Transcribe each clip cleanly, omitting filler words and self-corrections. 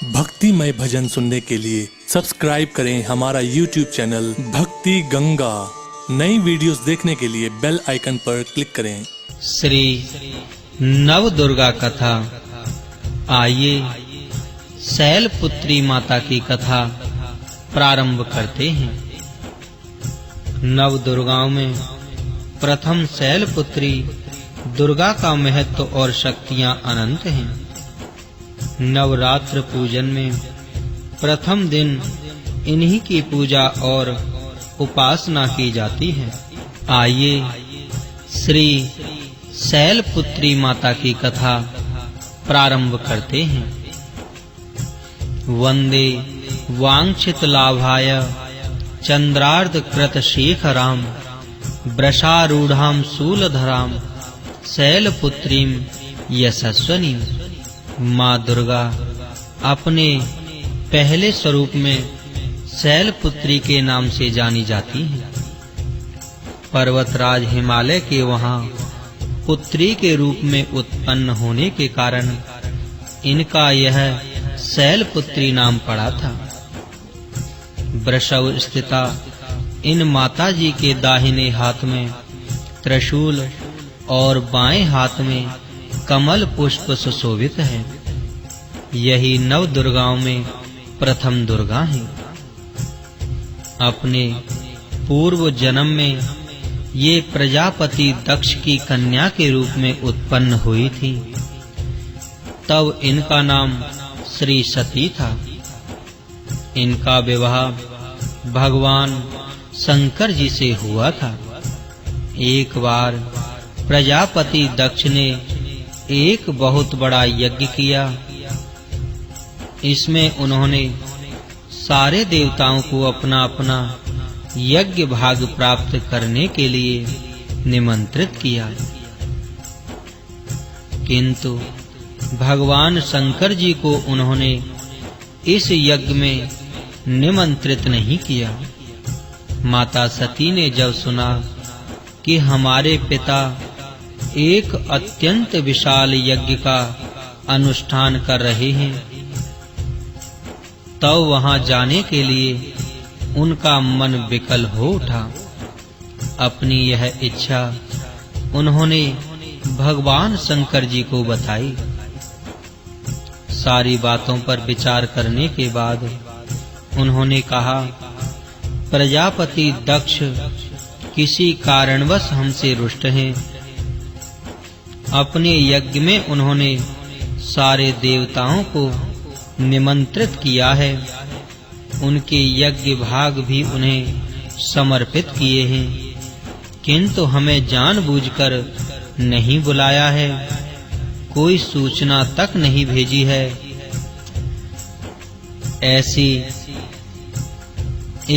भक्तिमय भजन सुनने के लिए सब्सक्राइब करें हमारा YouTube चैनल भक्ति गंगा। नई वीडियोस देखने के लिए बेल आइकन पर क्लिक करें। श्री नव दुर्गा कथा। आइए शैलपुत्री माता की कथा प्रारंभ करते हैं। नव दुर्गाओं में प्रथम शैलपुत्री दुर्गा का महत्व और शक्तियां अनंत हैं। नवरात्र पूजन में प्रथम दिन इन्हीं की पूजा और उपासना की जाती है। आइए श्री शैलपुत्री माता की कथा प्रारंभ करते हैं। वंदे वांछित लाभाय चंद्रार्ध कृत शेखराम वृषारूढ़ाम शूलधराम शैलपुत्रीम यशस्वनी। माँ दुर्गा अपने पहले स्वरूप में शैलपुत्री के नाम से जानी जाती हैं। पर्वतराज हिमालय के वहां पुत्री के रूप में उत्पन्न होने के कारण इनका यह शैलपुत्री नाम पड़ा था। वृषभ स्थिता इन माताजी के दाहिने हाथ में त्रिशूल और बाएं हाथ में कमल पुष्प सुशोभित है। यही नव दुर्गाओं में प्रथम दुर्गा है। अपने पूर्व जन्म में ये प्रजापति दक्ष की कन्या के रूप में उत्पन्न हुई थी। तब इनका नाम श्री सती था। इनका विवाह भगवान शंकर जी से हुआ था। एक बार प्रजापति दक्ष ने एक बहुत बड़ा यज्ञ किया। इसमें उन्होंने सारे देवताओं को अपना अपना यज्ञ भाग प्राप्त करने के लिए निमंत्रित किया, किंतु भगवान शंकर जी को उन्होंने इस यज्ञ में निमंत्रित नहीं किया। माता सती ने जब सुना कि हमारे पिता एक अत्यंत विशाल यज्ञ का अनुष्ठान कर रहे हैं, तब वहां जाने के लिए उनका मन विकल हो उठा। अपनी यह इच्छा उन्होंने भगवान शंकर जी को बताई। सारी बातों पर विचार करने के बाद उन्होंने कहा, प्रजापति दक्ष किसी कारणवश हमसे रुष्ट हैं। अपने यज्ञ में उन्होंने सारे देवताओं को निमंत्रित किया है। उनके यज्ञ भाग भी उन्हें समर्पित किए हैं, किंतु हमें जानबूझकर नहीं बुलाया है, कोई सूचना तक नहीं भेजी है। ऐसी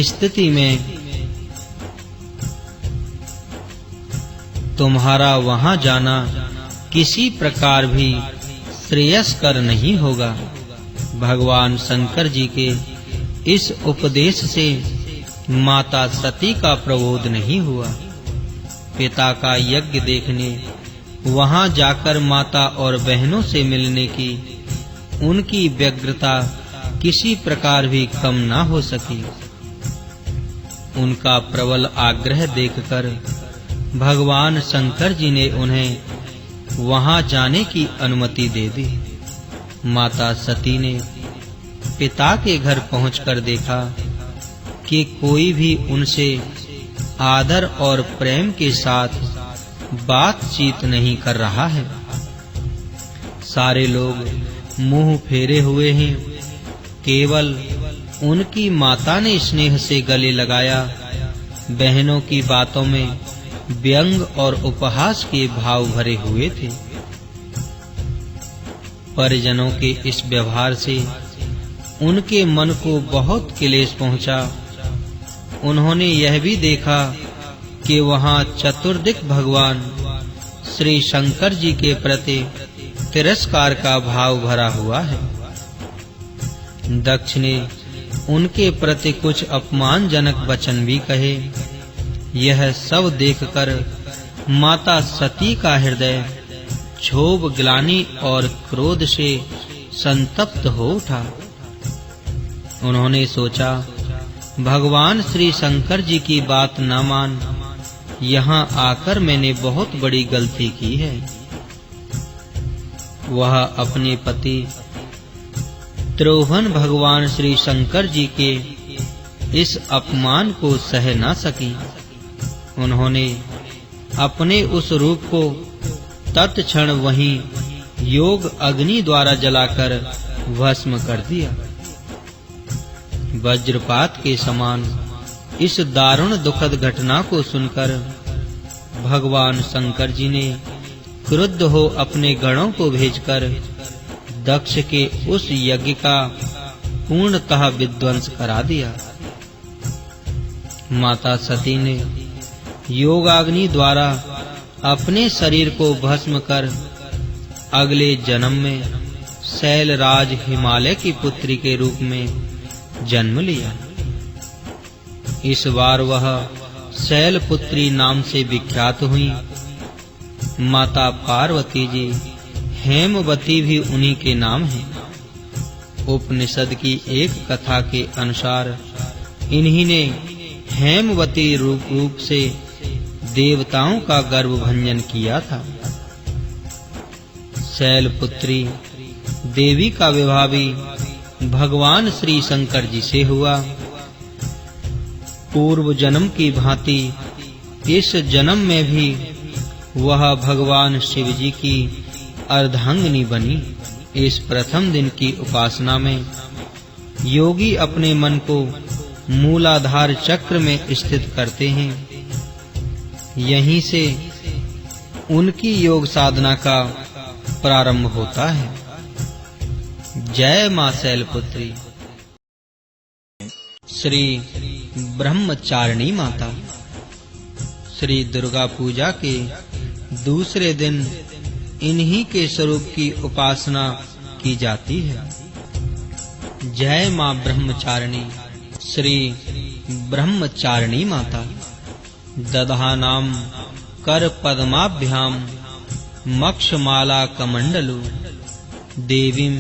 स्थिति में तुम्हारा वहां जाना किसी प्रकार भी श्रेयस्कर नहीं होगा। भगवान शंकर जी के इस उपदेश से माता सती का प्रबोध नहीं हुआ। पिता का यज्ञ देखने वहां जाकर माता और बहनों से मिलने की उनकी व्यग्रता किसी प्रकार भी कम ना हो सकी। उनका प्रबल आग्रह देखकर भगवान शंकर जी ने उन्हें वहां जाने की अनुमति दे दी। माता सती ने पिता के घर पहुंचकर देखा कि कोई भी उनसे आदर और प्रेम के साथ बातचीत नहीं कर रहा है। सारे लोग मुंह फेरे हुए हैं। केवल उनकी माता ने स्नेह से गले लगाया। बहनों की बातों में व्यंग और उपहास के भाव भरे हुए थे। परिजनों के इस व्यवहार से उनके मन को बहुत क्लेश पहुंचा। उन्होंने यह भी देखा कि वहां चतुर्दिक भगवान श्री शंकर जी के प्रति तिरस्कार का भाव भरा हुआ है। दक्ष ने उनके प्रति कुछ अपमानजनक वचन भी कहे। यह सब देखकर माता सती का हृदय क्षोभ, ग्लानि और क्रोध से संतप्त हो उठा। उन्होंने सोचा, भगवान श्री शंकर जी की बात न मान यहाँ आकर मैंने बहुत बड़ी गलती की है। वह अपने पति त्रोहन भगवान श्री शंकर जी के इस अपमान को सह न सकी। उन्होंने अपने उस रूप को तत्क्षण वहीं योग अग्नि द्वारा जलाकर भस्म कर दिया। वज्रपात के समान इस दारुण दुखद घटना को सुनकर भगवान शंकर जी ने क्रुद्ध हो अपने गणों को भेजकर दक्ष के उस यज्ञ का पूर्णतः विध्वंस करा दिया। माता सती ने योगाग्नि द्वारा अपने शरीर को भस्म कर अगले जन्म में शैलराज हिमालय की पुत्री के रूप में जन्म लिया। इस बार वह शैलपुत्री नाम से विख्यात हुई। माता पार्वती जी हेमवती भी उन्हीं के नाम है। उपनिषद की एक कथा के अनुसार इन्हीं ने हेमवती रूप से देवताओं का गर्भभंजन किया था। शैलपुत्री देवी का विवाह भी भगवान श्री शंकर जी से हुआ। पूर्व जन्म की भांति इस जन्म में भी वह भगवान शिव जी की अर्धांगिनी बनी। इस प्रथम दिन की उपासना में योगी अपने मन को मूलाधार चक्र में स्थित करते हैं। यहीं से उनकी योग साधना का प्रारंभ होता है। जय मां शैलपुत्री। श्री ब्रह्मचारिणी माता। श्री दुर्गा पूजा के दूसरे दिन इन्हीं के स्वरूप की उपासना की जाती है। जय मां ब्रह्मचारिणी। श्री ब्रह्मचारिणी माता। दधानाम कर पद्माभ्याम मक्षमाला कमंडलु देवीं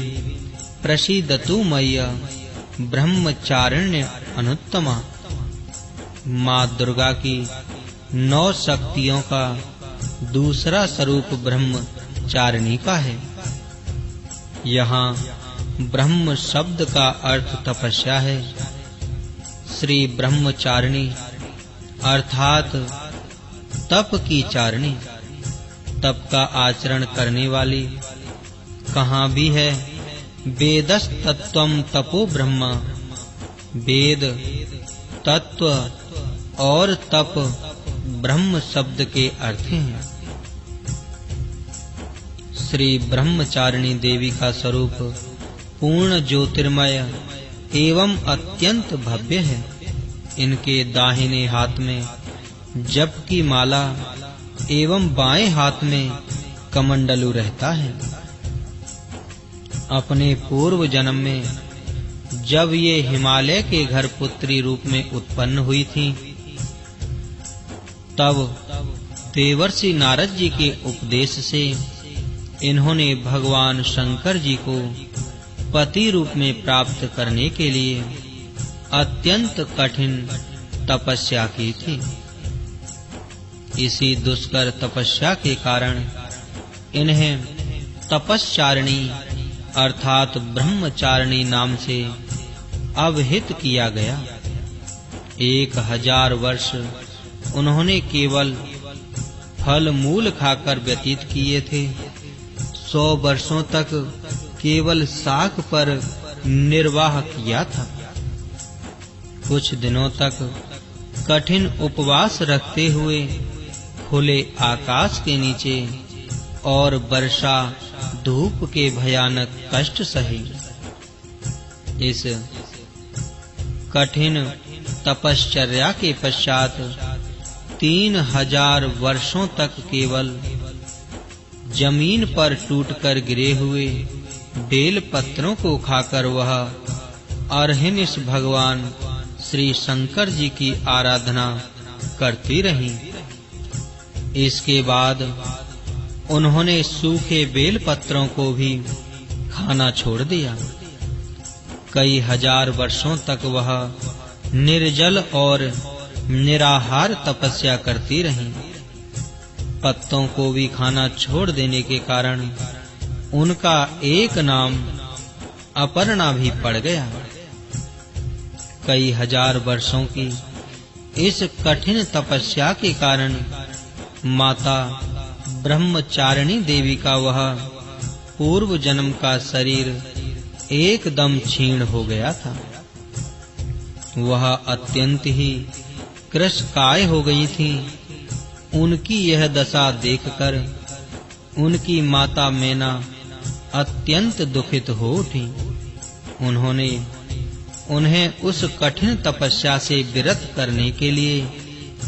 प्रसीदतु मय्या ब्रह्मचारिण्य अनुत्तमा। मां दुर्गा की 9 शक्तियों का दूसरा स्वरूप ब्रह्मचारिणी का है। यहाँ ब्रह्म शब्द का अर्थ तपस्या है। श्री ब्रह्मचारिणी अर्थात तप की चारिणी, तप का आचरण करने वाली। कहाँ भी है वेदस्तत्वम तपो ब्रह्म। वेद, तत्व और तप ब्रह्म शब्द के अर्थ हैं। श्री ब्रह्मचारिणी देवी का स्वरूप पूर्ण ज्योतिर्मय एवं अत्यंत भव्य है। इनके दाहिने हाथ में जप की माला एवं बाएं हाथ में कमंडलू रहता है। अपने पूर्व जन्म में जब ये हिमालय के घर पुत्री रूप में उत्पन्न हुई थी, तब देवर्षि नारद जी के उपदेश से इन्होंने भगवान शंकर जी को पति रूप में प्राप्त करने के लिए अत्यंत कठिन तपस्या की थी। इसी दुष्कर तपस्या के कारण इन्हें तपस्चारिणी अर्थात ब्रह्मचारिणी नाम से अभिहित किया गया। 1000 वर्ष उन्होंने केवल फल मूल खाकर व्यतीत किए थे। 100 वर्षों तक केवल शाक पर निर्वाह किया था। कुछ दिनों तक कठिन उपवास रखते हुए खुले आकाश के नीचे और वर्षा धूप के भयानक कष्ट सहे। इस कठिन तपश्चर्या के पश्चात 3000 वर्षों तक केवल जमीन पर टूटकर गिरे हुए बेल पत्रों को खाकर वह अरहिनिश भगवान श्री शंकर जी की आराधना करती रही। इसके बाद उन्होंने सूखे बेल पत्रों को भी खाना छोड़ दिया। कई हजार वर्षों तक वह निर्जल और निराहार तपस्या करती रहीं। पत्तों को भी खाना छोड़ देने के कारण उनका एक नाम अपर्णा भी पड़ गया। कई हजार वर्षों की इस कठिन तपस्या के कारण माता ब्रह्मचारिणी देवी का वह पूर्व जन्म का शरीर एकदम क्षीण हो गया था। वह अत्यंत ही कृशकाय हो गई थी। उनकी यह दशा देखकर उनकी माता मैना अत्यंत दुखित हो उठी। उन्होंने उन्हें उस कठिन तपस्या से विरत करने के लिए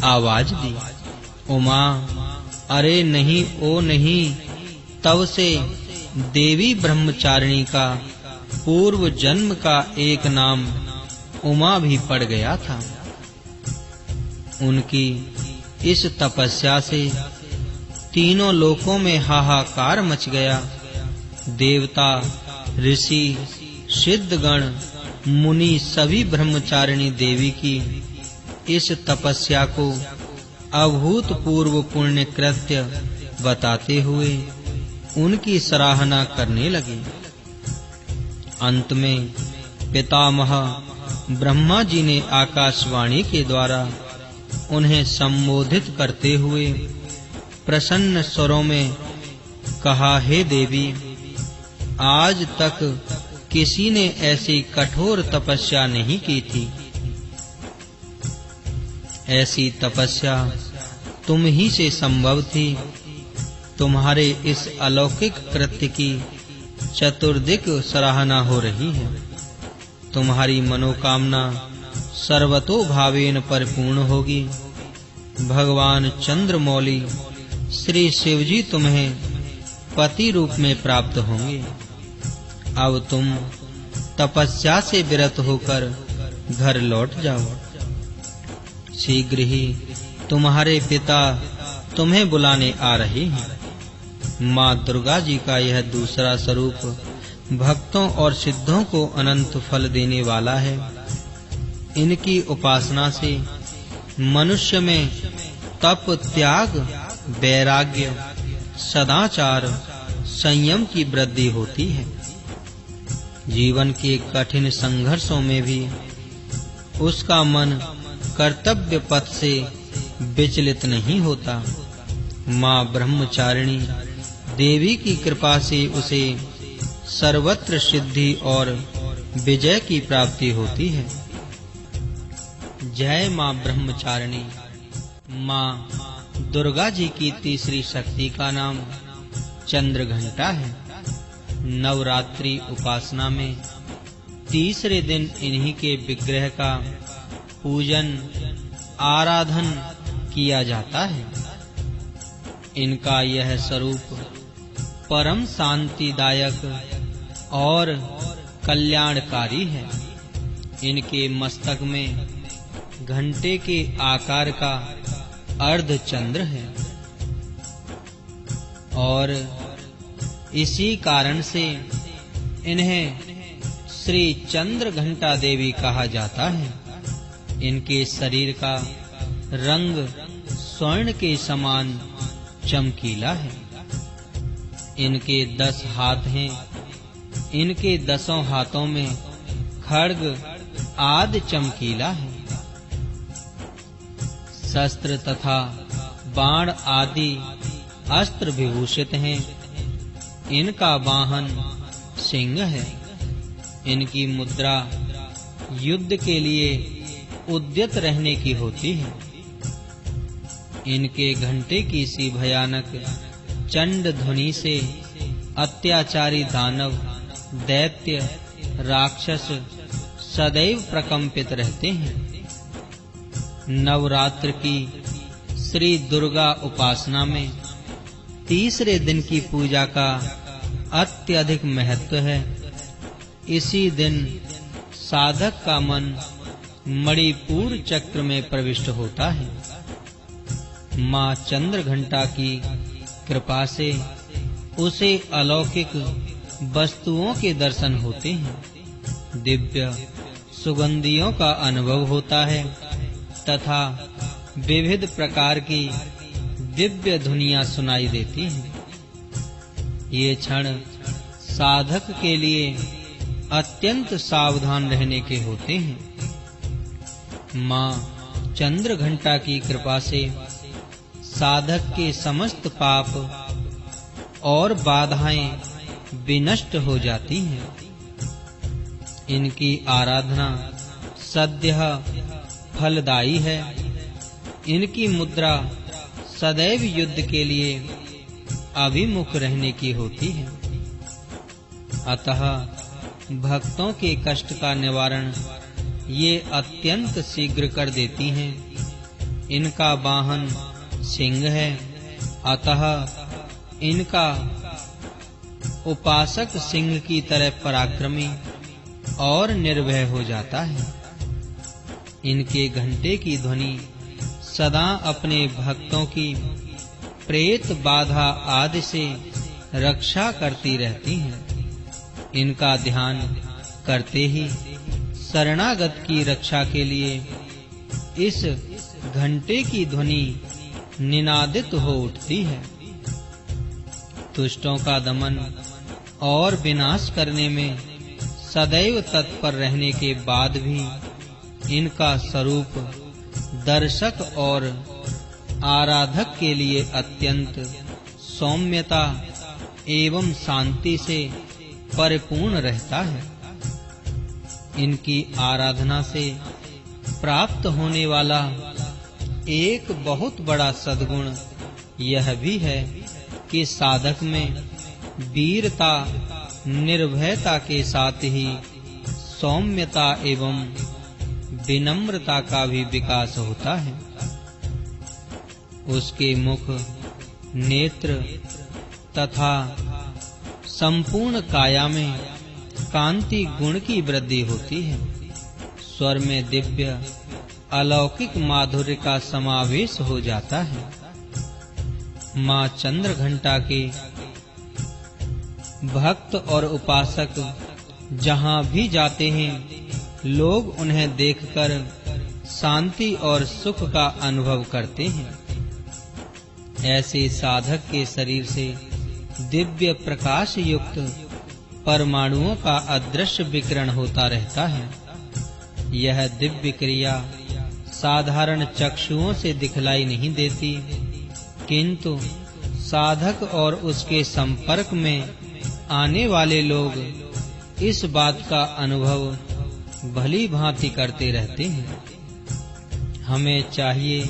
आवाज दी, उमा, अरे नहीं, ओ नहीं। तब से देवी ब्रह्मचारिणी का पूर्व जन्म का एक नाम उमा भी पड़ गया था। उनकी इस तपस्या से तीनों लोकों में हाहाकार मच गया। देवता, ऋषि, सिद्धगण, मुनि सभी ब्रह्मचारिणी देवी की इस तपस्या को अभूतपूर्व पुण्य कृत्य बताते हुए उनकी सराहना करने लगे। अंत में पितामह ब्रह्मा जी ने आकाशवाणी के द्वारा उन्हें संबोधित करते हुए प्रसन्न स्वरों में कहा, हे देवी, आज तक किसी ने ऐसी कठोर तपस्या नहीं की थी। ऐसी तपस्या तुम ही से संभव थी। तुम्हारे इस अलौकिक कृत्य की चतुर्दिक सराहना हो रही है। तुम्हारी मनोकामना सर्वतो भावेन परिपूर्ण होगी। भगवान चंद्रमौली श्री शिवजी तुम्हें पति रूप में प्राप्त होंगे। अब तुम तपस्या से विरत होकर घर लौट जाओ। शीघ्र ही तुम्हारे पिता तुम्हें बुलाने आ रहे हैं। माँ दुर्गा जी का यह दूसरा स्वरूप भक्तों और सिद्धों को अनंत फल देने वाला है। इनकी उपासना से मनुष्य में तप, त्याग, वैराग्य, सदाचार, संयम की वृद्धि होती है। जीवन के कठिन संघर्षों में भी उसका मन कर्तव्य पथ से विचलित नहीं होता। माँ ब्रह्मचारिणी देवी की कृपा से उसे सर्वत्र सिद्धि और विजय की प्राप्ति होती है। जय माँ ब्रह्मचारिणी। माँ दुर्गा जी की तीसरी शक्ति का नाम चंद्रघंटा है। नवरात्रि उपासना में तीसरे दिन इन्हीं के विग्रह का पूजन, आराधन किया जाता है। इनका यह स्वरूप परम शांतिदायक और कल्याणकारी है। इनके मस्तक में घंटे के आकार का अर्धचंद्र है और इसी कारण से इन्हें श्री चंद्र घंटा देवी कहा जाता है। इनके शरीर का रंग स्वर्ण के समान चमकीला है। इनके 10 हाथ हैं। इनके 10 हाथों में खड्ग आदि चमकीला है। शस्त्र तथा बाण आदि अस्त्र विभूषित हैं। इनका वाहन सिंह है। इनकी मुद्रा युद्ध के लिए उद्यत रहने की होती है। इनके घंटे की सी भयानक चंड ध्वनि से अत्याचारी दानव, दैत्य, राक्षस सदैव प्रकंपित रहते हैं। नवरात्र की श्री दुर्गा उपासना में तीसरे दिन की पूजा का अत्यधिक महत्व है। इसी दिन साधक का मन मणिपुर चक्र में प्रविष्ट होता है। माँ चंद्रघंटा की कृपा से उसे अलौकिक वस्तुओं के दर्शन होते हैं। दिव्य सुगंधियों का अनुभव होता है तथा विविध प्रकार की दिव्य ध्वनियां सुनाई देती हैं। ये क्षण साधक के लिए अत्यंत सावधान रहने के होते हैं। मां चंद्र घंटा की कृपा से साधक के समस्त पाप और बाधाएं विनष्ट हो जाती हैं। इनकी आराधना सद्यः फलदायी है। इनकी मुद्रा सदैव युद्ध के लिए अभिमुख रहने की होती है। अतः भक्तों के कष्ट का निवारण ये अत्यंत शीघ्र कर देती हैं। इनका वाहन सिंह है, अतः इनका उपासक सिंह की तरह पराक्रमी और निर्भय हो जाता है। इनके घंटे की ध्वनि सदा अपने भक्तों की प्रेत बाधा आदि से रक्षा करती रहती हैं। इनका ध्यान करते ही शरणागत की रक्षा के लिए इस घंटे की ध्वनि निनादित हो उठती है। दुष्टों का दमन और विनाश करने में सदैव तत्पर रहने के बाद भी इनका स्वरूप दर्शक और आराधक के लिए अत्यंत सौम्यता एवं शांति से परिपूर्ण रहता है। इनकी आराधना से प्राप्त होने वाला एक बहुत बड़ा सद्गुण यह भी है कि साधक में वीरता निर्भयता के साथ ही सौम्यता एवं विनम्रता का भी विकास होता है। उसके मुख, नेत्र तथा संपूर्ण काया में कांति गुण की वृद्धि होती है। स्वर में दिव्य अलौकिक माधुर्य का समावेश हो जाता है। मां चंद्र घंटा के भक्त और उपासक जहां भी जाते हैं, लोग उन्हें देखकर शांति और सुख का अनुभव करते हैं। ऐसे साधक के शरीर से दिव्य प्रकाश युक्त परमाणुओं का अदृश्य विकिरण होता रहता है। यह दिव्य क्रिया साधारण चक्षुओं से दिखलाई नहीं देती, किंतु साधक और उसके संपर्क में आने वाले लोग इस बात का अनुभव भली भांति करते रहते हैं। हमें चाहिए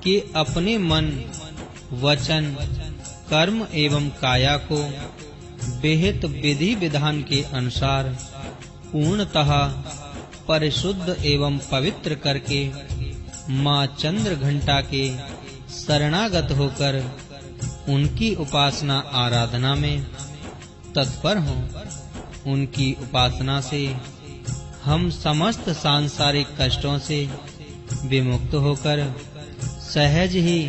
कि अपने मन, वचन, कर्म एवं काया को विहित विधि विधान के अनुसार पूर्णतः परिशुद्ध एवं पवित्र करके मां चंद्र घंटा के शरणागत होकर उनकी उपासना आराधना में तत्पर हों। उनकी उपासना से हम समस्त सांसारिक कष्टों से विमुक्त होकर सहज ही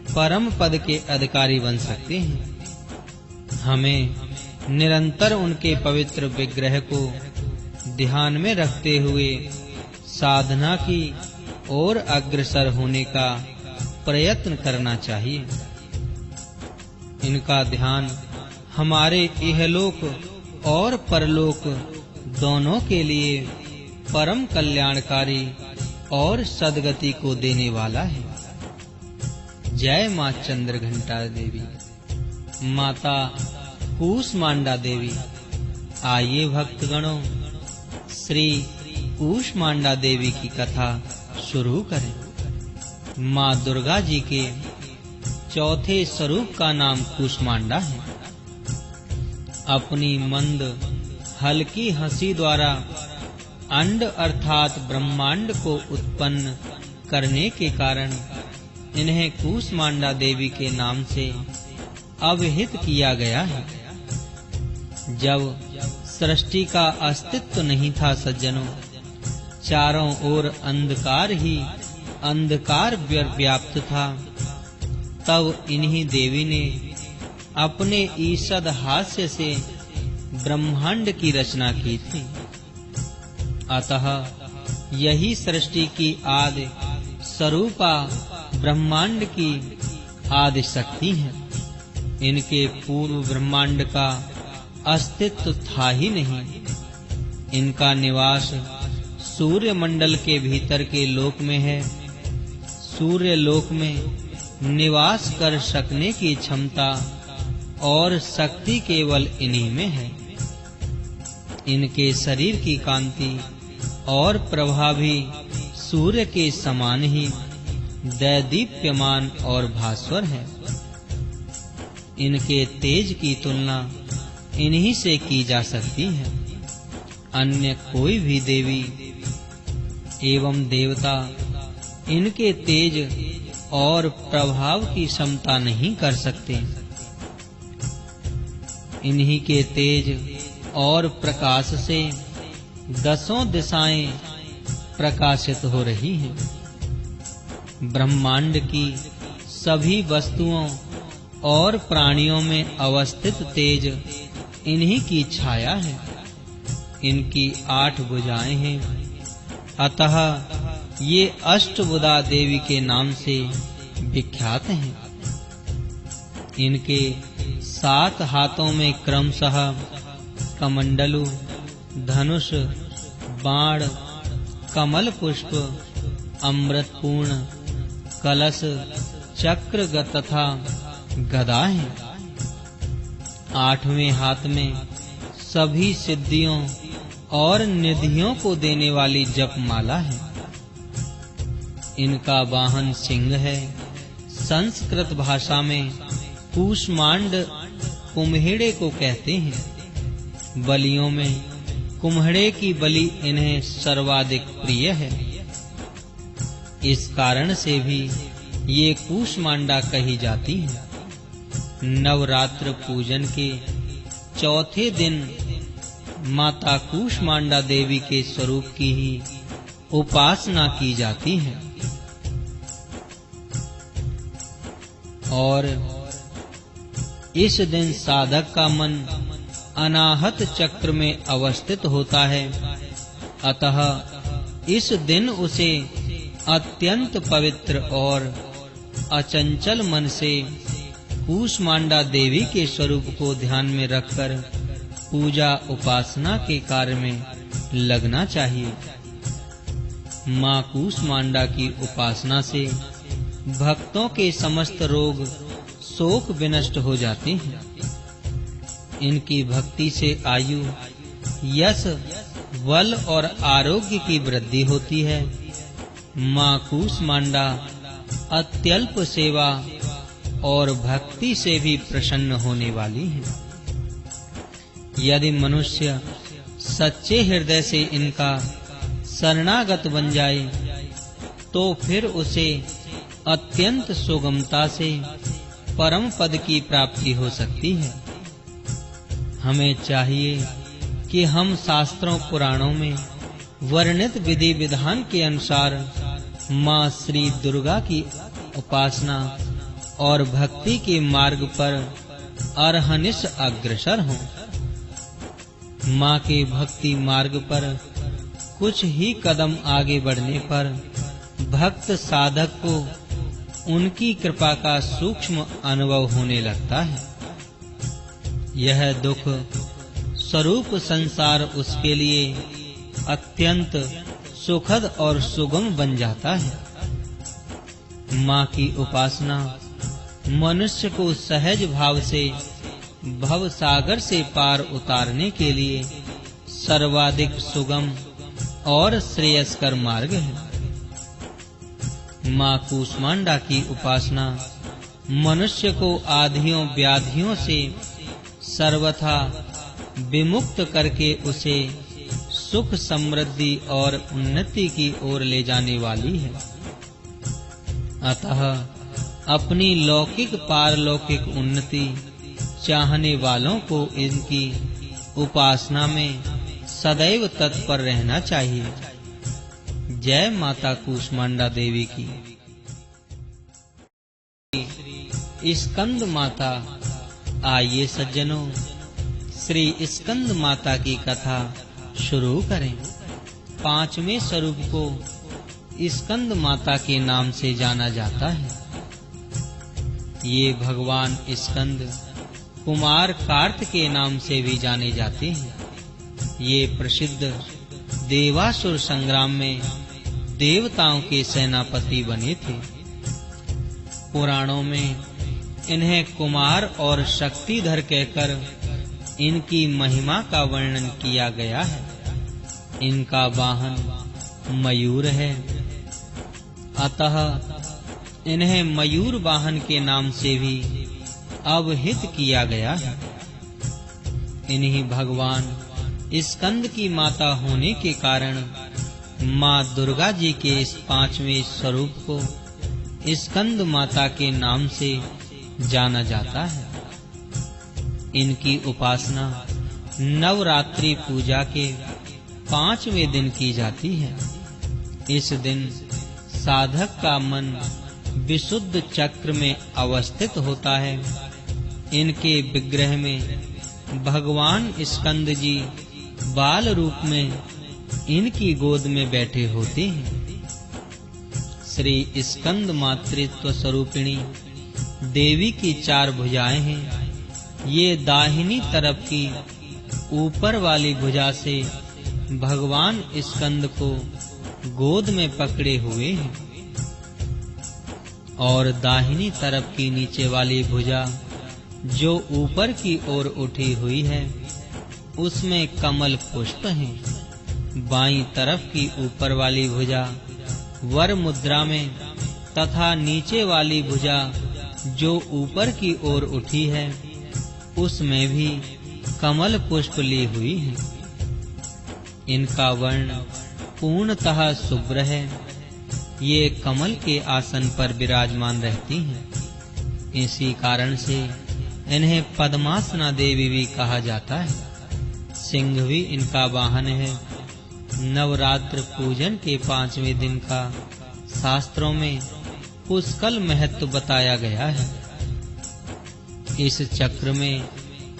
परम पद के अधिकारी बन सकते हैं। हमें निरंतर उनके पवित्र विग्रह को ध्यान में रखते हुए साधना की ओर अग्रसर होने का प्रयत्न करना चाहिए। इनका ध्यान हमारे इहलोक और परलोक दोनों के लिए परम कल्याणकारी और सद्गति को देने वाला है। जय मां चंद्र घंटा देवी, माता कूष्मांडा देवी। आइए भक्तगणों, श्री कूष्मांडा देवी की कथा शुरू करें। मां दुर्गा जी के चौथे स्वरूप का नाम कूष्मांडा है। अपनी मंद हल्की हंसी द्वारा अंड अर्थात ब्रह्मांड को उत्पन्न करने के कारण इन्हें कूष्मांडा देवी के नाम से अभिहित किया गया है। जब सृष्टि का अस्तित्व नहीं था सज्जनों, चारों ओर अंधकार ही अंधकार व्याप्त था, तब इन्हीं देवी ने अपने ईषद हास्य से ब्रह्मांड की रचना की थी। अतः यही सृष्टि की आदि स्वरूपा ब्रह्मांड की आदि शक्ति है। इनके पूर्व ब्रह्मांड का अस्तित्व था ही नहीं। इनका निवास सूर्य मंडल के भीतर के लोक में है। सूर्य लोक में निवास कर सकने की क्षमता और शक्ति केवल इन्हीं में है। इनके शरीर की कांति और प्रभा भी सूर्य के समान ही दैदीप्यमान और भास्वर है। इनके तेज की तुलना इन्हीं से की जा सकती है। अन्य कोई भी देवी एवं देवता इनके तेज और प्रभाव की क्षमता नहीं कर सकते। इन्हीं के तेज और प्रकाश से दसों दिशाएं प्रकाशित हो रही हैं। ब्रह्मांड की सभी वस्तुओं और प्राणियों में अवस्थित तेज इन्हीं की छाया है। इनकी 8 भुजाएं हैं, अतः ये अष्टभुजा देवी के नाम से विख्यात हैं। इनके 7 हाथों में क्रमशः कमंडलु, धनुष, बाण, कमल पुष्प, अमृतपूर्ण, कलश, चक्र तथा गदा है। 8वें हाथ में सभी सिद्धियों और निधियों को देने वाली जपमाला है। इनका वाहन सिंह है। संस्कृत भाषा में कूष्मांड कुम्हेड़े को कहते हैं। बलियों में कुम्हेड़े की बलि इन्हें सर्वाधिक प्रिय है। इस कारण से भी ये कूष्मांडा कही जाती है। नवरात्र पूजन के चौथे दिन माता कूष्मांडा देवी के स्वरूप की ही उपासना की जाती है और इस दिन साधक का मन अनाहत चक्र में अवस्थित होता है। अतः इस दिन उसे अत्यंत पवित्र और अचंचल मन से कूष्मांडा देवी के स्वरूप को ध्यान में रखकर पूजा उपासना के कार्य में लगना चाहिए। माँ कूष्मांडा की उपासना से भक्तों के समस्त रोग शोक विनष्ट हो जाते हैं। इनकी भक्ति से आयु, यश, बल और आरोग्य की वृद्धि होती है। माँ कूष्मांडा अत्यल्प सेवा और भक्ति से भी प्रसन्न होने वाली है। यदि मनुष्य सच्चे हृदय से इनका शरणागत बन जाए तो फिर उसे अत्यंत सुगमता से परम पद की प्राप्ति हो सकती है। हमें चाहिए कि हम शास्त्रों पुराणों में वर्णित विधि विधान के अनुसार माँ श्री दुर्गा की उपासना और भक्ति के मार्ग पर अरहनिश अग्रसर हों। माँ के भक्ति मार्ग पर कुछ ही कदम आगे बढ़ने पर भक्त साधक को उनकी कृपा का सूक्ष्म अनुभव होने लगता है। यह दुख स्वरूप संसार उसके लिए अत्यंत सुखद और सुगम बन जाता है। माँ की उपासना मनुष्य को सहज भाव से भव सागर से पार उतारने के लिए सर्वाधिक सुगम और श्रेयस्कर मार्ग है। माँ कूष्मांडा की उपासना मनुष्य को आधियों व्याधियों से सर्वथा विमुक्त करके उसे सुख, समृद्धि और उन्नति की ओर ले जाने वाली है। अतः अपनी लौकिक पारलौकिक उन्नति चाहने वालों को इनकी उपासना में सदैव तत्पर रहना चाहिए। जय माता कूष्मांडा देवी की। स्कंद माता। आइए सज्जनों, श्री स्कंद माता की कथा शुरू करें। पांचवें स्वरूप को स्कंद माता के नाम से जाना जाता है। ये भगवान स्कंद कुमार कार्त के नाम से भी जाने जाते हैं। ये प्रसिद्ध देवासुर संग्राम में देवताओं के सेनापति बने थे। पुराणों में इन्हें कुमार और शक्तिधर कहकर इनकी महिमा का वर्णन किया गया है। इनका वाहन मयूर है, अतः इन्हें मयूर वाहन के नाम से भी अवहित किया गया है। इन्हीं भगवान स्कंद की माता होने के कारण माँ दुर्गा जी के इस पांचवें स्वरूप को स्कंद माता के नाम से जाना जाता है। इनकी उपासना नवरात्रि पूजा के 5वें दिन की जाती है। इस दिन साधक का मन विशुद्ध चक्र में अवस्थित होता है। इनके विग्रह में भगवान स्कंद जी बाल रूप में इनकी गोद में बैठे होते हैं। श्री स्कंद मातृत्व स्वरूपिणी देवी की 4 भुजाएं हैं। ये दाहिनी तरफ की ऊपर वाली भुजा से भगवान स्कंद को गोद में पकड़े हुए हैं और दाहिनी तरफ की नीचे वाली भुजा जो ऊपर की ओर उठी हुई है उसमें कमल पुष्प हैं। बाईं तरफ की ऊपर वाली भुजा वर मुद्रा में तथा नीचे वाली भुजा जो ऊपर की ओर उठी है उसमें भी कमल पुष्प ली हुई है। इनका वर्ण पूर्णतः शुभ्र है। ये कमल के आसन पर विराजमान रहती हैं। इसी कारण से इन्हें पद्मासना देवी भी कहा जाता है। सिंह भी इनका वाहन है। नवरात्र पूजन के 5वें दिन का शास्त्रों में पुष्कल महत्व बताया गया है। इस चक्र में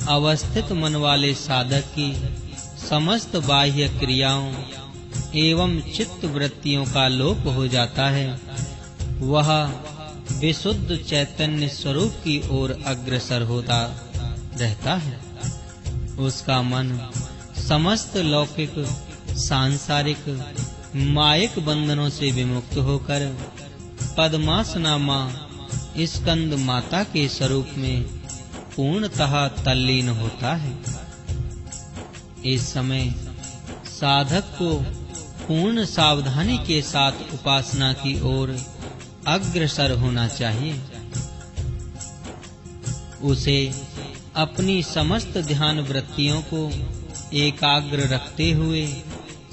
अवस्थित मन वाले साधक की समस्त बाह्य क्रियाओं एवं चित्त वृत्तियों का लोप हो जाता है। वह विशुद्ध चैतन्य स्वरूप की ओर अग्रसर होता रहता है। उसका मन समस्त लौकिक, सांसारिक, मायिक बंधनों से विमुक्त होकर पद्मासना माँ स्कंद माता के स्वरूप में पूर्णतः तल्लीन होता है। इस समय साधक को पूर्ण सावधानी के साथ उपासना की ओर अग्रसर होना चाहिए। उसे अपनी समस्त ध्यान वृत्तियों को एकाग्र रखते हुए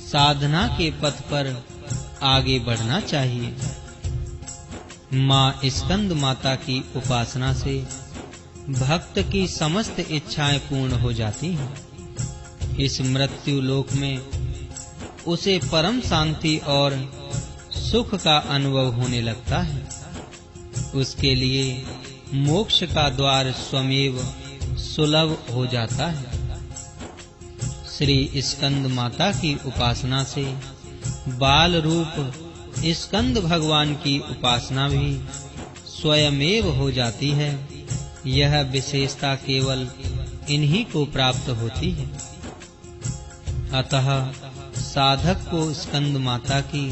साधना के पथ पर आगे बढ़ना चाहिए। माँ स्कंद माता की उपासना से भक्त की समस्त इच्छाएं पूर्ण हो जाती हैं। इस मृत्यु लोक में उसे परम शांति और सुख का अनुभव होने लगता है। उसके लिए मोक्ष का द्वार स्वयं सुलभ हो जाता है। श्री स्कंद माता की उपासना से बाल रूप स्कंद भगवान की उपासना भी स्वयमेव हो जाती है। यह विशेषता केवल इन्हीं को प्राप्त होती है। अतः साधक को स्कंद माता की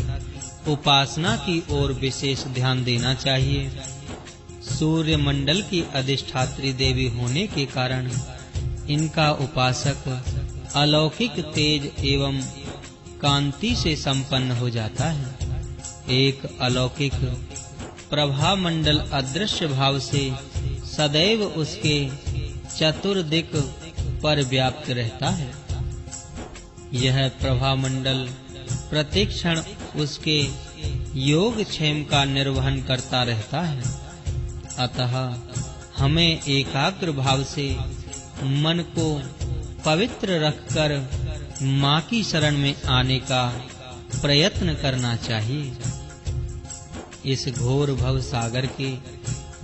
उपासना की ओर विशेष ध्यान देना चाहिए। सूर्य मंडल की अधिष्ठात्री देवी होने के कारण इनका उपासक अलौकिक तेज एवं कांति से संपन्न हो जाता है। एक अलौकिक प्रभा मंडल अदृश्य भाव से सदैव उसके चतुर्दिक पर व्याप्त रहता है। यह प्रभा मंडल प्रतिक्षण उसके योग क्षेम का निर्वहन करता रहता है। अतः हमें एकाग्र भाव से मन को पवित्र रखकर माँ की शरण में आने का प्रयत्न करना चाहिए। इस घोर भव सागर के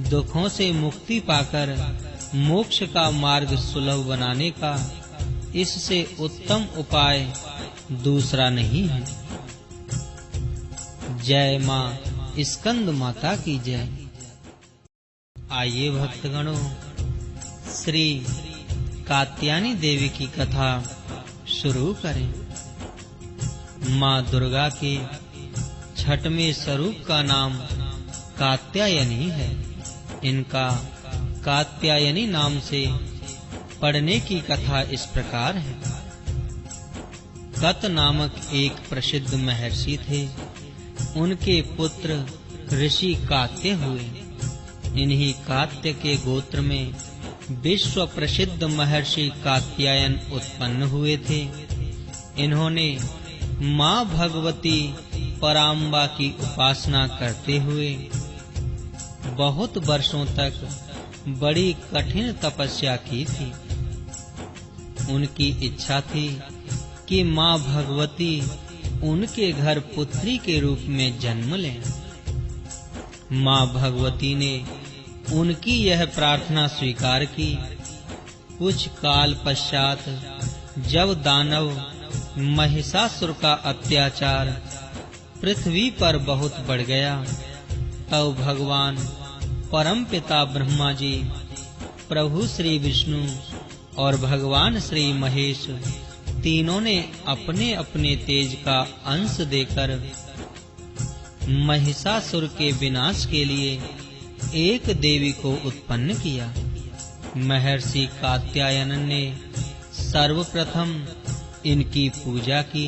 दुखों से मुक्ति पाकर मोक्ष का मार्ग सुलभ बनाने का इससे उत्तम उपाय दूसरा नहीं है। जय माँ स्कंद माता की जय। आइए भक्तगणों, श्री कात्यायनी देवी की कथा शुरू करें। माँ दुर्गा के छठवें स्वरूप का नाम कात्यायनी है। इनका कात्यायनी नाम से पढ़ने की कथा इस प्रकार है। कत नामक एक प्रसिद्ध महर्षि थे। उनके पुत्र ऋषि कात्य हुए। इन्हीं कात्य के गोत्र में विश्व प्रसिद्ध महर्षि कात्यायन उत्पन्न हुए थे। इन्होंने माँ भगवती पराम्बा की उपासना करते हुए बहुत वर्षों तक बड़ी कठिन तपस्या की थी। उनकी इच्छा थी कि माँ भगवती उनके घर पुत्री के रूप में जन्म लें। माँ भगवती ने उनकी यह प्रार्थना स्वीकार की। कुछ काल पश्चात जब दानव महिषासुर का अत्याचार पृथ्वी पर बहुत बढ़ गया, तब भगवान परमपिता ब्रह्मा जी, प्रभु श्री विष्णु और भगवान श्री महेश तीनों ने अपने अपने तेज का अंश देकर महिषासुर के विनाश के लिए एक देवी को उत्पन्न किया। महर्षि कात्यायन ने सर्वप्रथम इनकी पूजा की।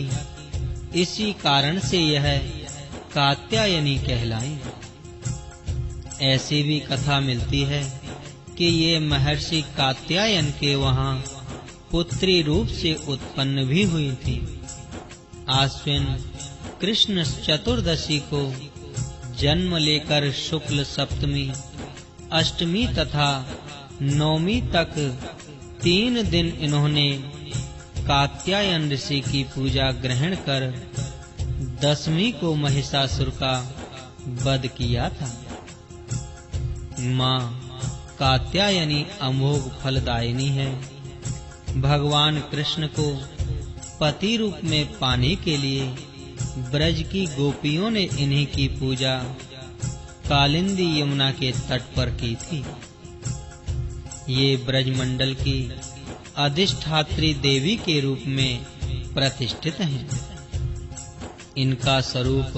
इसी कारण से यह कात्यायनी कहलाई। ऐसी भी कथा मिलती है कि ये महर्षि कात्यायन के वहां पुत्री रूप से उत्पन्न भी हुई थी। आश्विन कृष्ण चतुर्दशी को जन्म लेकर शुक्ल सप्तमी, अष्टमी तथा नवमी तक 3 दिन इन्होंने कात्यायन ऋषि की पूजा ग्रहण कर दशमी को महिषासुर का वध किया था। माँ कात्यायनी अमोघ फलदायिनी है। भगवान कृष्ण को पति रूप में पाने के लिए ब्रज की गोपियों ने इन्हीं की पूजा कालिंदी यमुना के तट पर की थी। ये ब्रजमंडल की अधिष्ठात्री देवी के रूप में प्रतिष्ठित हैं। इनका स्वरूप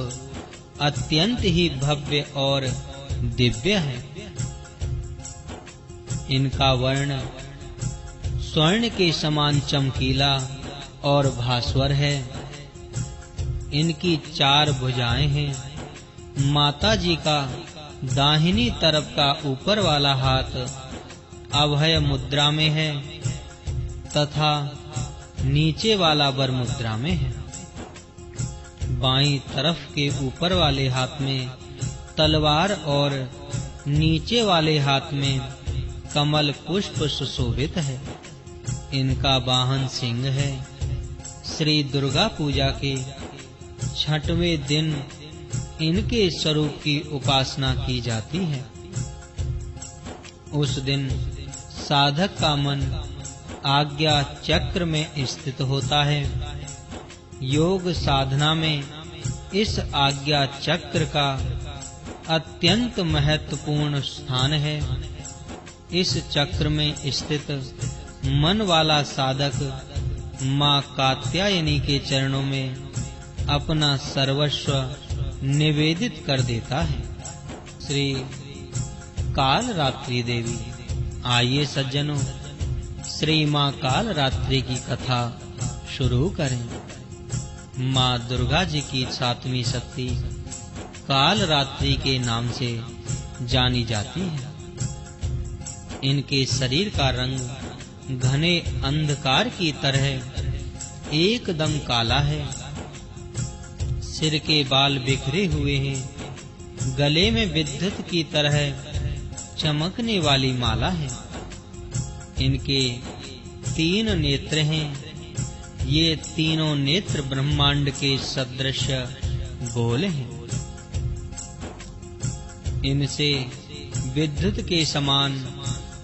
अत्यंत ही भव्य और दिव्य है। इनका वर्ण स्वर्ण के समान चमकीला और भास्वर है। इनकी 4 भुजाएं हैं। माता जी का दाहिनी तरफ का ऊपर वाला हाथ अभय मुद्रा में है तथा नीचे वाला वर मुद्रा में है। बाईं तरफ के ऊपर वाले हाथ में तलवार और नीचे वाले हाथ में कमल पुष्प सुशोभित है। इनका वाहन सिंह है। श्री दुर्गा पूजा के 6वें दिन इनके स्वरूप की उपासना की जाती है। उस दिन साधक का मन आज्ञा चक्र में स्थित होता है। योग साधना में इस आज्ञा चक्र का अत्यंत महत्वपूर्ण स्थान है। इस चक्र में स्थित मन वाला साधक माँ कात्यायनी के चरणों में अपना सर्वस्व निवेदित कर देता है। श्री कालरात्रि देवी। आइए सज्जनों, श्री माँ कालरात्रि की कथा शुरू करें। माँ दुर्गा जी की 7वीं शक्ति कालरात्रि के नाम से जानी जाती है। इनके शरीर का रंग घने अंधकार की तरह एकदम काला है। सिर के बाल बिखरे हुए हैं। गले में विद्युत की तरह चमकने वाली माला है। इनके 3 नेत्र हैं। ये तीनों नेत्र ब्रह्मांड के सदृश गोल हैं। इनसे विद्युत के समान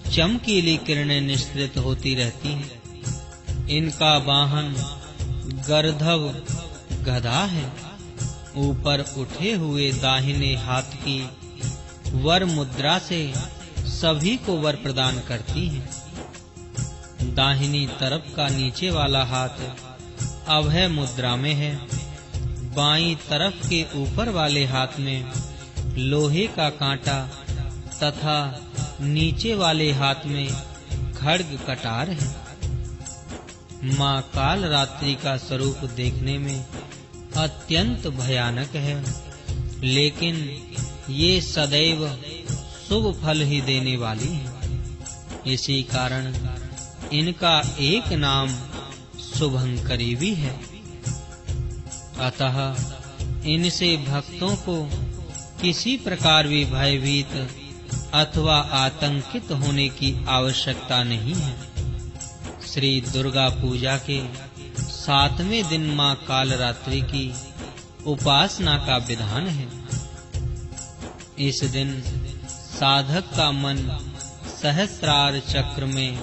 चमकीली किरणें निस्सृत होती रहती हैं। इनका वाहन गर्दभ गधा है। ऊपर उठे हुए दाहिने हाथ की वर मुद्रा से सभी को वर प्रदान करती हैं। दाहिनी तरफ का नीचे वाला हाथ अभय मुद्रा में है। बाईं तरफ के ऊपर वाले हाथ में लोहे का कांटा तथा नीचे वाले हाथ में खड्ग कटार है। मां काल रात्रि का स्वरूप देखने में अत्यंत भयानक है, लेकिन ये सदैव शुभ फल ही देने वाली है। इसी कारण इनका एक नाम शुभंकरी भी है। अतः इनसे भक्तों को किसी प्रकार भी भयभीत अथवा आतंकित होने की आवश्यकता नहीं है। श्री दुर्गा पूजा के 7वें दिन मां कालरात्रि की उपासना का विधान है। इस दिन साधक का मन सहस्रार चक्र में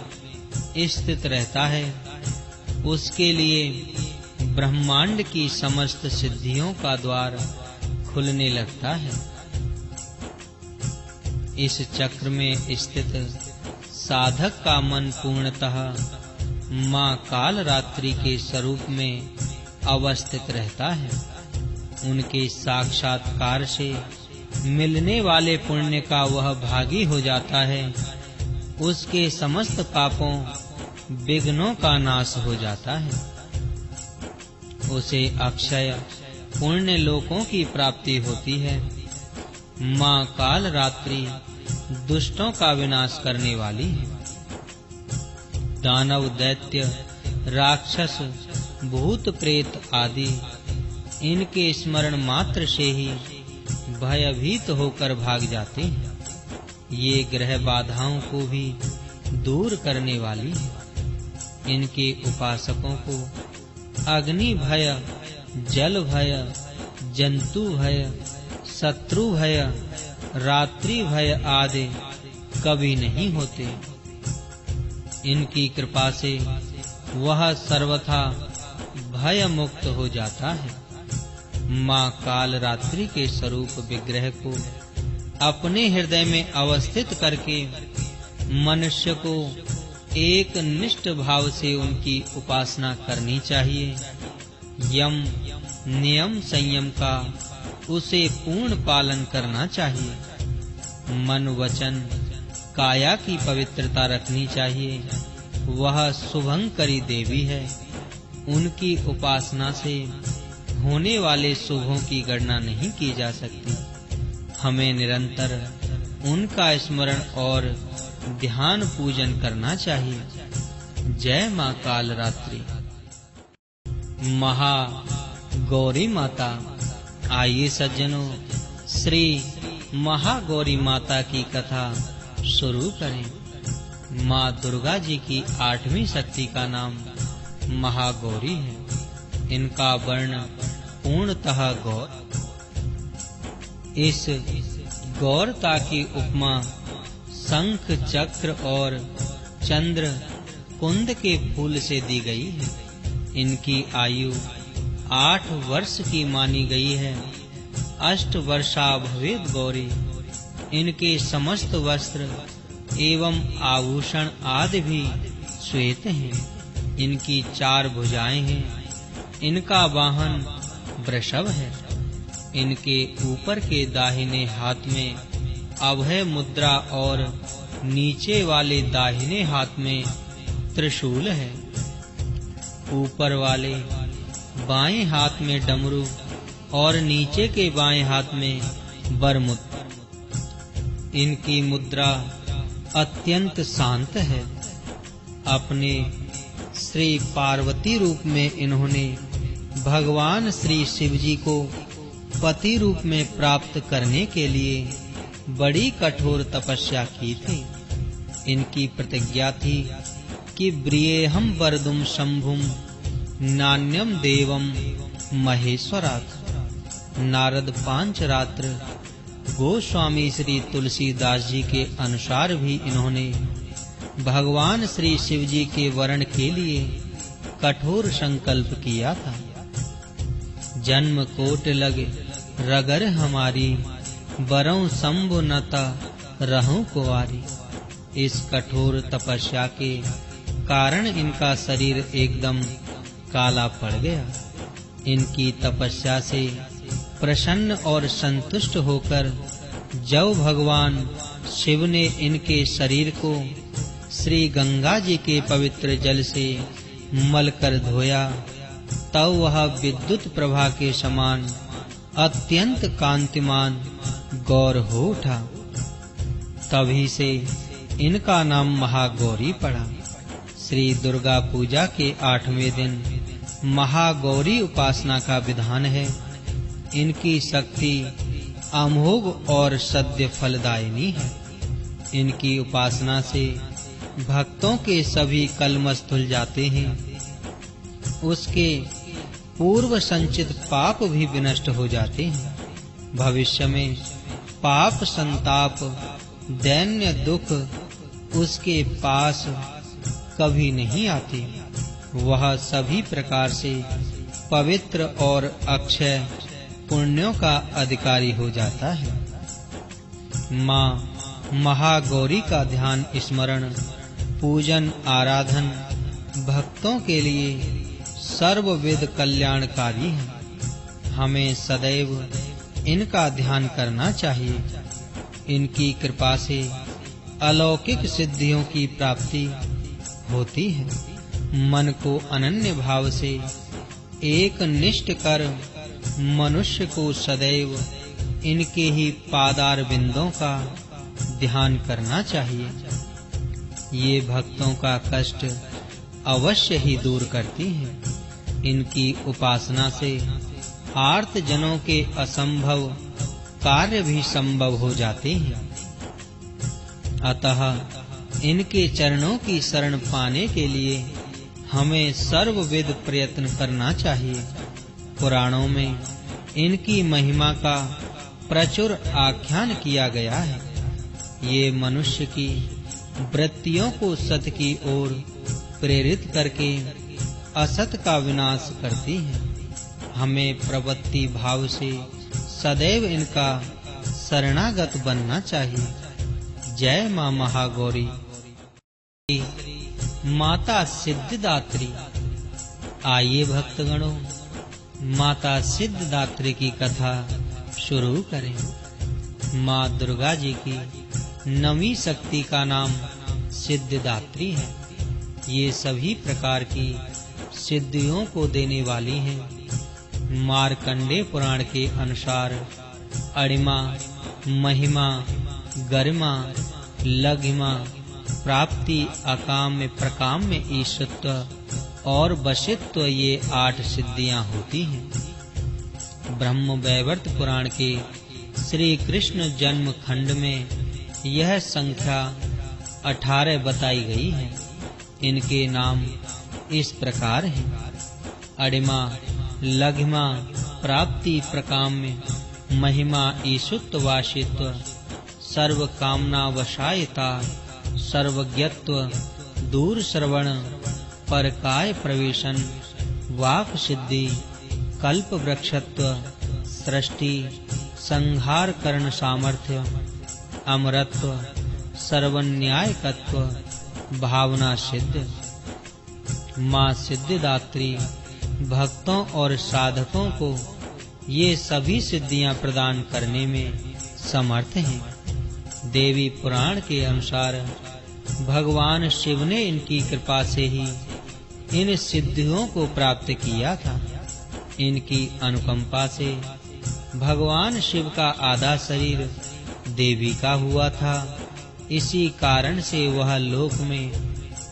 स्थित रहता है। उसके लिए ब्रह्मांड की समस्त सिद्धियों का द्वार खुलने लगता है। इस चक्र में स्थित साधक का मन पूर्णतः मां कालरात्रि के स्वरूप में अवस्थित रहता है। उनके साक्षात्कार से मिलने वाले पुण्य का वह भागी हो जाता है। उसके समस्त पापों विघ्नों का नाश हो जाता है। उसे अक्षय पुण्य लोकों की प्राप्ति होती है। मां कालरात्रि दुष्टों का विनाश करने वाली है। दानव, दैत्य, राक्षस, भूत प्रेत आदि इनके स्मरण मात्र से ही भयभीत होकर भाग जाते हैं। ये ग्रह बाधाओं को भी दूर करने वाली है। इनके उपासकों को अग्नि भय, जल भय, जंतु भय, शत्रु भय, रात्रि भय आदि कभी नहीं होते। इनकी कृपा से वह सर्वथा भय मुक्त हो जाता है। मां कालरात्रि के स्वरूप विग्रह को अपने हृदय में अवस्थित करके मनुष्य को एक निष्ठ भाव से उनकी उपासना करनी चाहिए। यम, नियम, संयम का उसे पूर्ण पालन करना चाहिए। मन, वचन, काया की पवित्रता रखनी चाहिए। वह शुभंकरी देवी है। उनकी उपासना से होने वाले शुभों की गणना नहीं की जा सकती। हमें निरंतर उनका स्मरण और ध्यान पूजन करना चाहिए। जय मां कालरात्रि। महा गौरी माता। आइए सज्जनों, श्री महागौरी माता की कथा शुरू करें। मां दुर्गा जी की 8वीं शक्ति का नाम महागौरी है। इनका वर्ण पूर्णतः गौर। इस गौरता की उपमा शंख, चक्र और चंद्र कुंद के फूल से दी गई है। इनकी आयु 8 वर्ष की मानी गई है। 8 वर्षा भवेद गौरी। इनके समस्त वस्त्र एवं आभूषण आदि भी श्वेत हैं। इनकी 4 भुजाएं हैं। इनका वाहन वृषभ है। इनके ऊपर के दाहिने हाथ में अभय मुद्रा और नीचे वाले दाहिने हाथ में त्रिशूल है। ऊपर वाले बाएं हाथ में डमरू और नीचे के बाएं हाथ में वरमुद्रा। इनकी मुद्रा अत्यंत शांत है। अपने श्री पार्वती रूप में इन्होंने भगवान श्री शिव जी को पति रूप में प्राप्त करने के लिए बड़ी कठोर तपस्या की थी। इनकी प्रतिज्ञा थी कि ब्रियेहम वरदुम शंभुम नान्यम देवम महेश्वरात्। नारद 5 रात्र गोस्वामी श्री तुलसीदास जी के अनुसार भी इन्होंने भगवान श्री शिव जी के वरण के लिए कठोर संकल्प किया था। जन्म कोट लगे रगर हमारी, बरौं संबुनता रहूं कुंवारी। इस कठोर तपस्या के कारण इनका शरीर एकदम काला पड़ गया। इनकी तपस्या से प्रसन्न और संतुष्ट होकर जब भगवान शिव ने इनके शरीर को श्री गंगा जी के पवित्र जल से मलकर धोया, तब वह विद्युत प्रभा के समान अत्यंत कांतिमान गौर हो उठा। तभी से इनका नाम महागौरी पड़ा। श्री दुर्गा पूजा के 8वें दिन महागौरी उपासना का विधान है। इनकी शक्ति अमोघ और सद्य फलदायिनी है। इनकी उपासना से भक्तों के सभी कलमश धुल जाते हैं। उसके पूर्व संचित पाप भी विनष्ट हो जाते हैं। भविष्य में पाप, संताप, दैन्य दुख उसके पास कभी नहीं आते। वह सभी प्रकार से पवित्र और अक्षय पुण्यों का अधिकारी हो जाता है। माँ महागौरी का ध्यान, स्मरण, पूजन, आराधन भक्तों के लिए सर्वविध कल्याणकारी है। हमें सदैव इनका ध्यान करना चाहिए। इनकी कृपा से अलौकिक सिद्धियों की प्राप्ति होती है। मन को अनन्य भाव से एक निष्ठ कर मनुष्य को सदैव इनके ही पादार बिंदों का ध्यान करना चाहिए। ये भक्तों का कष्ट अवश्य ही दूर करती हैं। इनकी उपासना से आर्त जनों के असंभव कार्य भी संभव हो जाते हैं। अतः इनके चरणों की शरण पाने के लिए हमें सर्वविध प्रयत्न करना चाहिए। पुराणों में इनकी महिमा का प्रचुर आख्यान किया गया है। ये मनुष्य की वृत्तियों को सत की ओर प्रेरित करके असत का विनाश करती है। हमें प्रवृत्ति भाव से सदैव इनका शरणागत बनना चाहिए। जय मां महागौरी। माता सिद्धिदात्री। आइए भक्तगणों, माता सिद्धिदात्री की कथा शुरू करें। मां दुर्गा जी की नवी शक्ति का नाम सिद्धिदात्री है। ये सभी प्रकार की सिद्धियों को देने वाली हैं। मार्कंडेय पुराण के अनुसार अणिमा, महिमा, गरिमा, लघिमा, प्राप्ति, अकाम्य, प्रकाम्य, ईशत्व और वशित्व, ये 8 सिद्धियां होती हैं। ब्रह्म वैवर्त पुराण के श्री कृष्ण जन्म खंड में यह संख्या 18 बताई गई है। इनके नाम इस प्रकार हैं: अणिमा, लघिमा, प्राप्ति, प्रकाम्य, महिमा, ईशुत्व, वाशित्व, सर्व कामना वशायता, सर्वज्ञत्व, दूर श्रवण, परकाय प्रवेशन, वाक सिद्धि, कल्प वृक्षत्व, सृष्टि संहार करण सामर्थ्य, अमरत्व, सर्वन्यायकत्व, भावना सिद्ध। मां सिद्धिदात्री भक्तों और साधकों को ये सभी सिद्धियां प्रदान करने में समर्थ हैं। देवी पुराण के अनुसार भगवान शिव ने इनकी कृपा से ही इन सिद्धियों को प्राप्त किया था। इनकी अनुकंपा से भगवान शिव का आधा शरीर देवी का हुआ था। इसी कारण से वह लोक में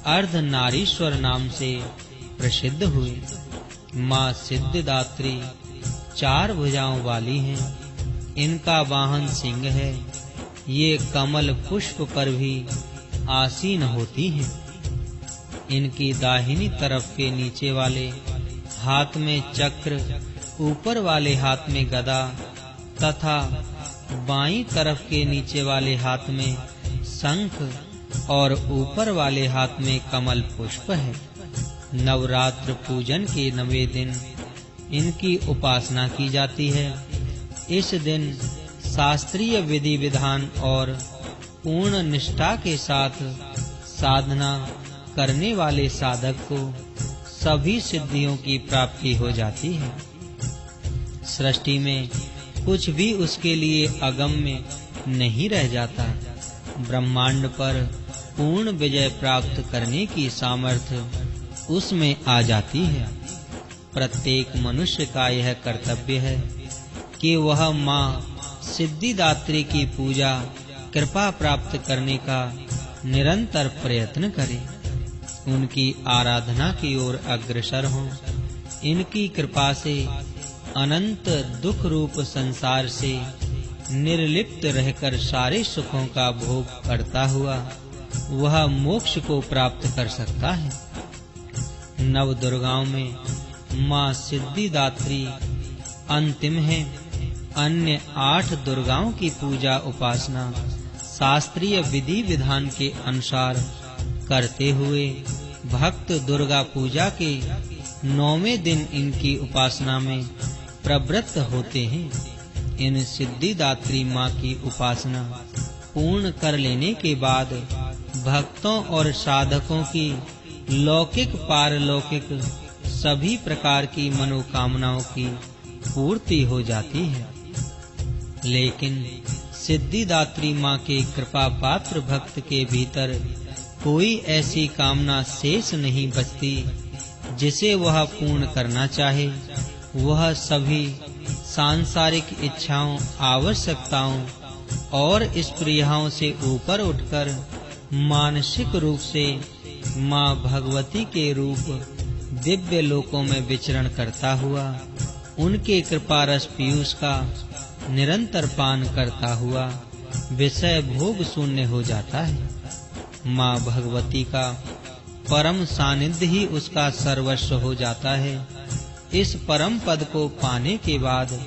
अर्धनारीश्वर नाम से प्रसिद्ध हुए। मां सिद्धिदात्री 4 भुजाओं वाली हैं। इनका वाहन सिंह है। ये कमल पुष्प पर भी आसीन होती हैं। इनकी दाहिनी तरफ के नीचे वाले हाथ में चक्र, ऊपर वाले हाथ में गदा तथा बाईं तरफ के नीचे वाले हाथ में शंख और ऊपर वाले हाथ में कमल पुष्प है। नवरात्र पूजन के 9वें दिन इनकी उपासना की जाती है। इस दिन शास्त्रीय विधि विधान और पूर्ण निष्ठा के साथ साधना करने वाले साधक को सभी सिद्धियों की प्राप्ति हो जाती है। सृष्टि में कुछ भी उसके लिए अगम्य नहीं रह जाता। ब्रह्मांड पर पूर्ण विजय प्राप्त करने की सामर्थ्य उसमें आ जाती है। प्रत्येक मनुष्य का यह कर्तव्य है कि वह माँ सिद्धिदात्री की पूजा कृपा प्राप्त करने का निरंतर प्रयत्न करे, उनकी आराधना की ओर अग्रसर हों। इनकी कृपा से अनंत दुख रूप संसार से निर्लिप्त रहकर सारे सुखों का भोग करता हुआ वह मोक्ष को प्राप्त कर सकता है। नव दुर्गाओं में माँ सिद्धिदात्री अंतिम है। अन्य 8 दुर्गाओं की पूजा उपासना शास्त्रीय विधि विधान के अनुसार करते हुए भक्त दुर्गा पूजा के 9वें दिन इनकी उपासना में प्रवृत्त होते हैं। इन सिद्धिदात्री माँ की उपासना पूर्ण कर लेने के बाद भक्तों और साधकों की लौकिक पारलौकिक सभी प्रकार की मनोकामनाओं की पूर्ति हो जाती है। लेकिन सिद्धिदात्री माँ के कृपा पात्र भक्त के भीतर कोई ऐसी कामना शेष नहीं बचती जिसे वह पूर्ण करना चाहे। वह सभी सांसारिक इच्छाओं, आवश्यकताओं और स्पृहाओं से ऊपर उठकर मानसिक रूप से माँ भगवती के रूप दिव्य लोकों में विचरण करता हुआ उनके कृपा रस पीयूष का निरंतर पान करता हुआ विषय भोग शून्य हो जाता है। माँ भगवती का परम सानिध्य ही उसका सर्वस्व हो जाता है। इस परम पद को पाने के बाद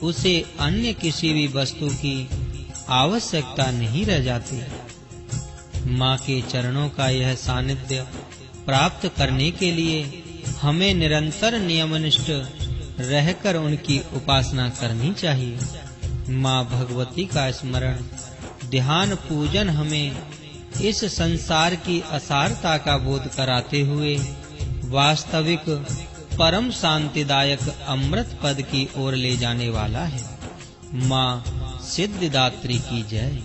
उसे अन्य किसी भी वस्तु की आवश्यकता नहीं रह जाती। माँ के चरणों का यह सानिध्य प्राप्त करने के लिए हमें निरंतर नियमनिष्ठ रहकर उनकी उपासना करनी चाहिए। माँ भगवती का स्मरण, ध्यान, पूजन हमें इस संसार की असारता का बोध कराते हुए वास्तविक परम शांतिदायक अमृत पद की ओर ले जाने वाला है। माँ सिद्धिदात्री की जय।